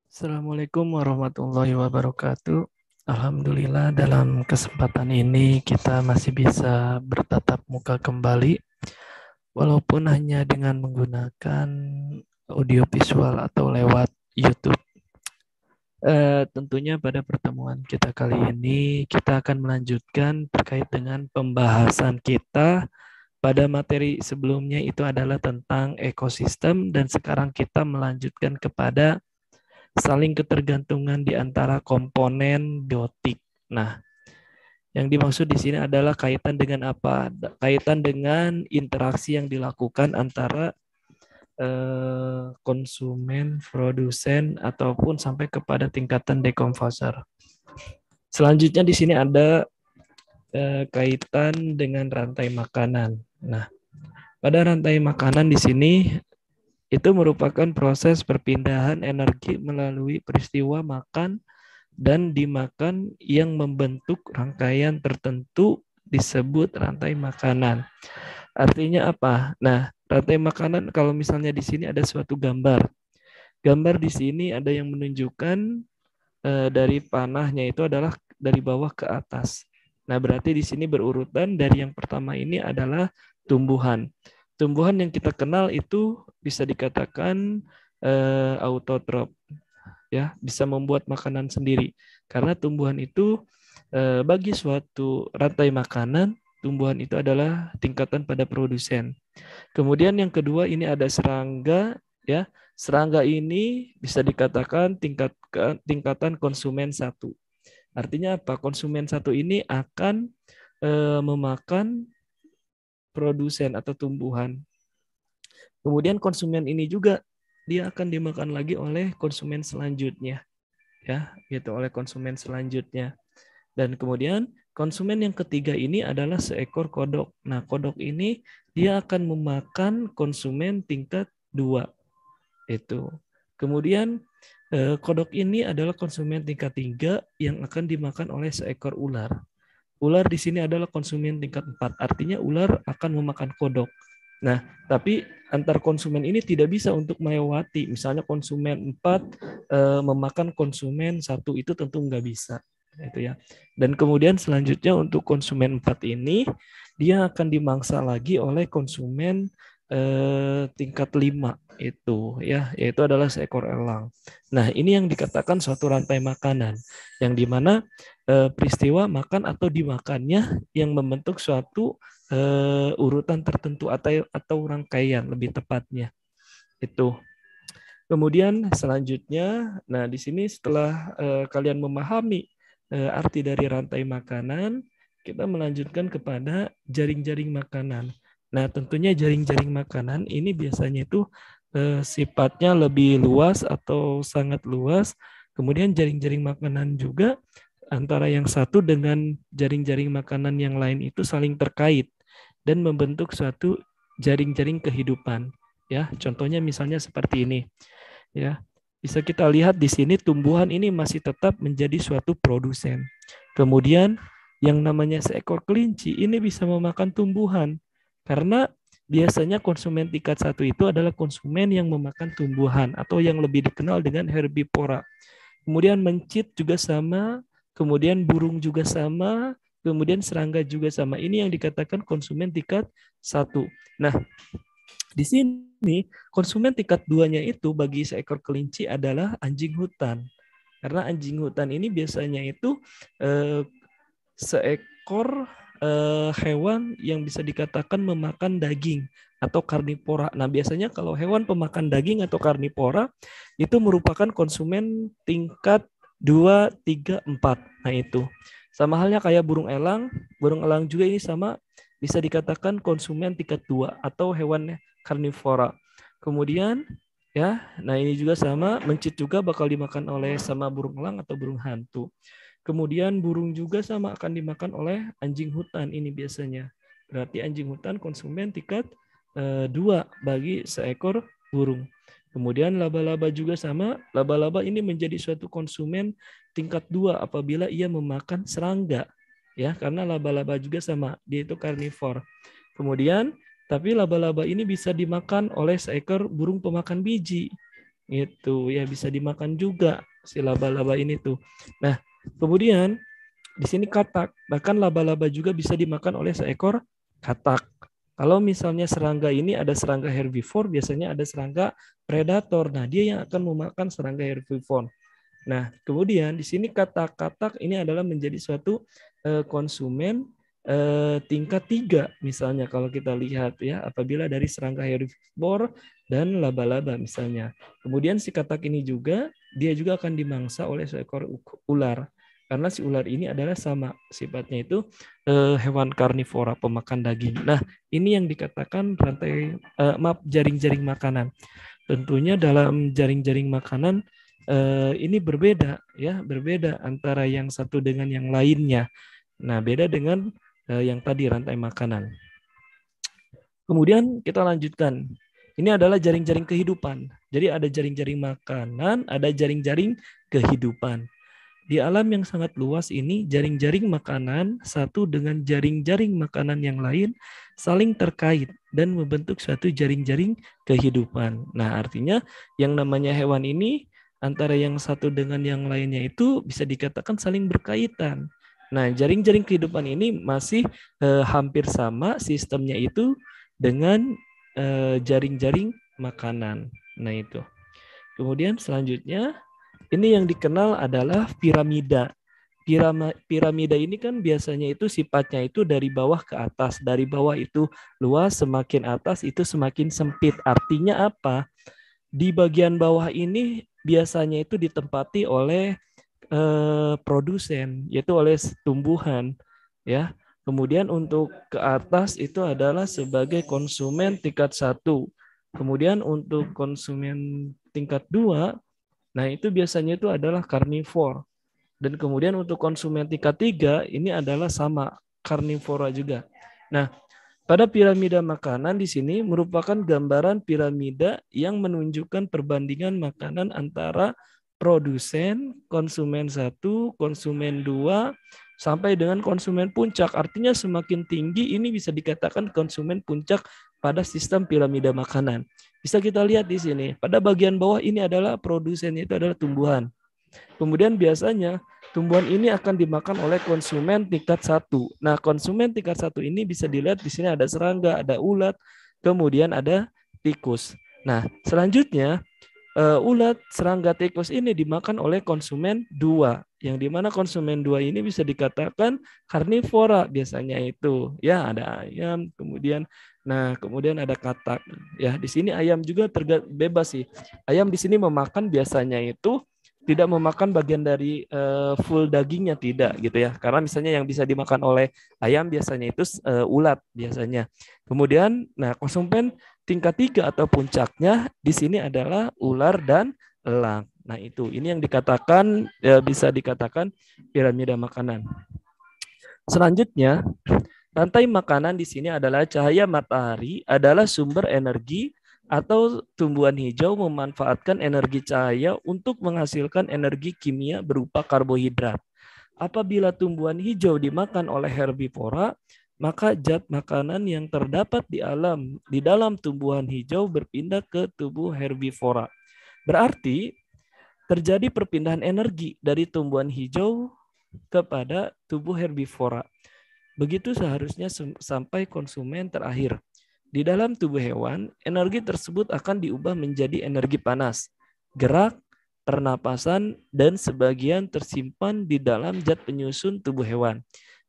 Assalamualaikum warahmatullahi wabarakatuh. Alhamdulillah dalam kesempatan ini kita masih bisa bertatap muka kembali walaupun hanya dengan menggunakan audio visual atau lewat YouTube. Tentunya pada pertemuan kita kali ini kita akan melanjutkan terkait dengan pembahasan kita pada materi sebelumnya itu adalah tentang ekosistem dan sekarang kita melanjutkan kepada saling ketergantungan di antara komponen biotik. Nah, yang dimaksud di sini adalah kaitan dengan apa? Kaitan dengan interaksi yang dilakukan antara konsumen, produsen, ataupun sampai kepada tingkatan dekomposer. Selanjutnya di sini ada kaitan dengan rantai makanan. Nah, pada rantai makanan di sini itu merupakan proses perpindahan energi melalui peristiwa makan dan dimakan yang membentuk rangkaian tertentu disebut rantai makanan. Artinya apa? Nah, rantai makanan kalau misalnya di sini ada suatu gambar. Gambar di sini ada yang menunjukkan dari panahnya itu adalah dari bawah ke atas. Nah, berarti di sini berurutan dari yang pertama ini adalah tumbuhan. Tumbuhan yang kita kenal itu bisa dikatakan autotrof, ya, bisa membuat makanan sendiri. Karena tumbuhan itu bagi suatu rantai makanan, tumbuhan itu adalah tingkatan pada produsen. Kemudian yang kedua ini ada serangga, ya. Serangga ini bisa dikatakan tingkatan konsumen satu. Artinya apa? Konsumen satu ini akan memakan produsen atau tumbuhan. Kemudian konsumen ini juga dia akan dimakan lagi oleh konsumen selanjutnya, ya, gitu, oleh konsumen selanjutnya. Dan kemudian konsumen yang ketiga ini adalah seekor kodok. Nah, kodok ini dia akan memakan konsumen tingkat 2 itu. Kemudian kodok ini adalah konsumen tingkat 3 yang akan dimakan oleh seekor ular. Ular di sini adalah konsumen tingkat 4. Artinya ular akan memakan kodok. Nah, tapi antar konsumen ini tidak bisa untuk melewati. Misalnya konsumen 4 memakan konsumen satu itu tentu nggak bisa. Itu ya. Dan kemudian selanjutnya untuk konsumen 4 ini dia akan dimangsa lagi oleh konsumen tingkat 5 itu ya, yaitu adalah seekor elang. Nah, ini yang dikatakan suatu rantai makanan yang dimana peristiwa makan atau dimakannya yang membentuk suatu urutan tertentu atau rangkaian lebih tepatnya itu. Kemudian selanjutnya, nah di sini setelah kalian memahami arti dari rantai makanan, kita melanjutkan kepada jaring-jaring makanan. Nah, tentunya jaring-jaring makanan ini biasanya itu sifatnya lebih luas atau sangat luas. Kemudian jaring-jaring makanan juga antara yang satu dengan jaring-jaring makanan yang lain itu saling terkait dan membentuk suatu jaring-jaring kehidupan. Ya, contohnya misalnya seperti ini. Ya, bisa kita lihat di sini tumbuhan ini masih tetap menjadi suatu produsen. Kemudian yang namanya seekor kelinci ini bisa memakan tumbuhan karena biasanya konsumen tingkat satu itu adalah konsumen yang memakan tumbuhan atau yang lebih dikenal dengan herbivora. Kemudian mencit juga sama, kemudian burung juga sama, kemudian serangga juga sama. Ini yang dikatakan konsumen tingkat satu. Nah, di sini konsumen tingkat duanya itu bagi seekor kelinci adalah anjing hutan. Karena anjing hutan ini biasanya itu eh, seekor hewan yang bisa dikatakan memakan daging atau karnivora. Nah, biasanya kalau hewan pemakan daging atau karnivora itu merupakan konsumen tingkat 2, 3, 4. Nah, itu. Sama halnya kayak burung elang juga ini sama bisa dikatakan konsumen tingkat 2 atau hewan karnivora. Kemudian ya, nah ini juga sama, mencit juga bakal dimakan oleh sama burung elang atau burung hantu. Kemudian burung juga sama akan dimakan oleh anjing hutan ini biasanya. Berarti anjing hutan konsumen tingkat 2 bagi seekor burung. Kemudian laba-laba juga sama. Laba-laba ini menjadi suatu konsumen tingkat 2 apabila ia memakan serangga. Ya, karena laba-laba juga sama, dia itu karnivor. Kemudian, tapi laba-laba ini bisa dimakan oleh seekor burung pemakan biji. Itu ya bisa dimakan juga si laba-laba ini tuh. Nah, kemudian di sini katak, bahkan laba-laba juga bisa dimakan oleh seekor katak. Kalau misalnya serangga ini ada serangga herbivore, biasanya ada serangga predator. Nah, dia yang akan memakan serangga herbivore. Nah, kemudian di sini katak-katak ini adalah menjadi suatu konsumen tingkat 3 misalnya kalau kita lihat ya, apabila dari serangga herbivore dan laba-laba misalnya. Kemudian si katak ini juga dia juga akan dimangsa oleh seekor ular. Karena si ular ini adalah sama sifatnya itu hewan karnivora pemakan daging. Nah, ini yang dikatakan rantai maaf jaring-jaring makanan. Tentunya dalam jaring-jaring makanan ini berbeda ya, berbeda antara yang satu dengan yang lainnya. Nah, beda dengan yang tadi rantai makanan. Kemudian kita lanjutkan. Ini adalah jaring-jaring kehidupan. Jadi ada jaring-jaring makanan, ada jaring-jaring kehidupan. Di alam yang sangat luas ini, jaring-jaring makanan satu dengan jaring-jaring makanan yang lain saling terkait dan membentuk suatu jaring-jaring kehidupan. Nah, artinya yang namanya hewan ini antara yang satu dengan yang lainnya itu bisa dikatakan saling berkaitan. Nah, jaring-jaring kehidupan ini masih hampir sama sistemnya itu dengan jaring-jaring makanan. Nah, itu. Kemudian selanjutnya ini yang dikenal adalah piramida. Piramida ini kan biasanya itu sifatnya itu dari bawah ke atas. Dari bawah itu luas, semakin atas itu semakin sempit. Artinya apa? Di bagian bawah ini biasanya itu ditempati oleh produsen, yaitu oleh tumbuhan. Ya. Kemudian untuk ke atas itu adalah sebagai konsumen tingkat 1. Kemudian untuk konsumen tingkat 2, nah itu biasanya itu adalah karnivor. Dan kemudian untuk konsumen tingkat 3 ini adalah sama karnivora juga. Nah, pada piramida makanan di sini merupakan gambaran piramida yang menunjukkan perbandingan makanan antara produsen, konsumen 1, konsumen 2, sampai dengan konsumen puncak. Artinya semakin tinggi ini bisa dikatakan konsumen puncak pada sistem piramida makanan. Bisa kita lihat di sini. Pada bagian bawah ini adalah produsennya itu adalah tumbuhan. Kemudian biasanya tumbuhan ini akan dimakan oleh konsumen tingkat 1. Nah, konsumen tingkat 1 ini bisa dilihat di sini ada serangga, ada ulat, kemudian ada tikus. Nah, selanjutnya ulat, serangga, tikus ini dimakan oleh konsumen 2. Yang dimana konsumen 2 ini bisa dikatakan karnivora biasanya itu. Ya, ada ayam, kemudian ada katak. Ya, di sini ayam juga bebas sih. Ayam di sini memakan biasanya itu tidak memakan bagian dari full dagingnya, tidak gitu ya. Karena misalnya yang bisa dimakan oleh ayam biasanya itu ulat biasanya. Kemudian nah konsumen tingkat 3 atau puncaknya di sini adalah ular dan elang. Nah, itu ini yang dikatakan bisa dikatakan piramida makanan. Selanjutnya, rantai makanan di sini adalah cahaya matahari adalah sumber energi atau tumbuhan hijau memanfaatkan energi cahaya untuk menghasilkan energi kimia berupa karbohidrat. Apabila tumbuhan hijau dimakan oleh herbivora, maka zat makanan yang terdapat di dalam tumbuhan hijau berpindah ke tubuh herbivora. Berarti terjadi perpindahan energi dari tumbuhan hijau kepada tubuh herbivora. Begitu seharusnya sampai konsumen terakhir. Di dalam tubuh hewan, energi tersebut akan diubah menjadi energi panas, gerak, pernapasan, dan sebagian tersimpan di dalam zat penyusun tubuh hewan.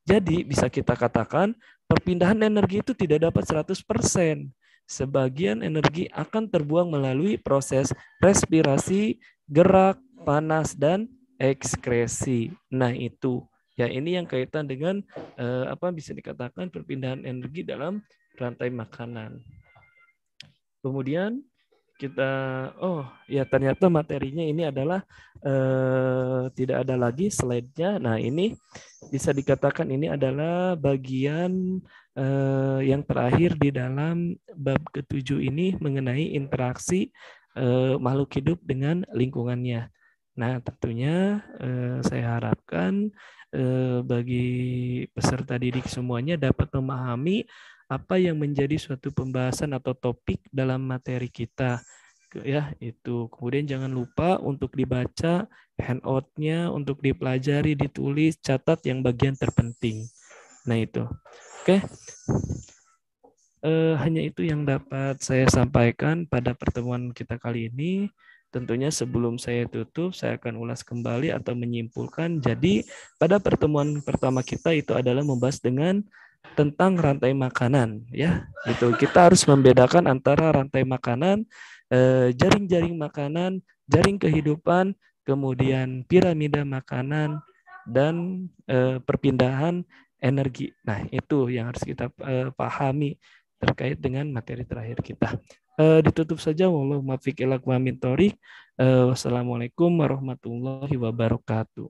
Jadi bisa kita katakan perpindahan energi itu tidak dapat 100%. Sebagian energi akan terbuang melalui proses respirasi, gerak, panas, dan ekskresi. Nah itu. Ya, ini yang kaitan dengan apa bisa dikatakan perpindahan energi dalam rantai makanan. Kemudian kita, oh ya ternyata materinya ini adalah tidak ada lagi slide-nya. Nah ini bisa dikatakan ini adalah bagian yang terakhir di dalam bab ke-7 ini mengenai interaksi makhluk hidup dengan lingkungannya. Nah tentunya saya harapkan bagi peserta didik semuanya dapat memahami apa yang menjadi suatu pembahasan atau topik dalam materi kita. Ya, itu. Kemudian jangan lupa untuk dibaca handout-nya, untuk dipelajari, ditulis, catat yang bagian terpenting. Nah, itu. Oke. Hanya itu yang dapat saya sampaikan pada pertemuan kita kali ini. Tentunya sebelum saya tutup, saya akan ulas kembali atau menyimpulkan. Jadi, pada pertemuan pertama kita itu adalah membahas dengan tentang rantai makanan, ya. Itu kita harus membedakan antara rantai makanan, jaring-jaring makanan, jaring kehidupan, kemudian piramida makanan dan perpindahan energi. Nah, itu yang harus kita pahami terkait dengan materi terakhir kita. Ditutup saja, wallahu muwaffiq ila aqwamit thoriq. Wassalamualaikum warahmatullahi wabarakatuh.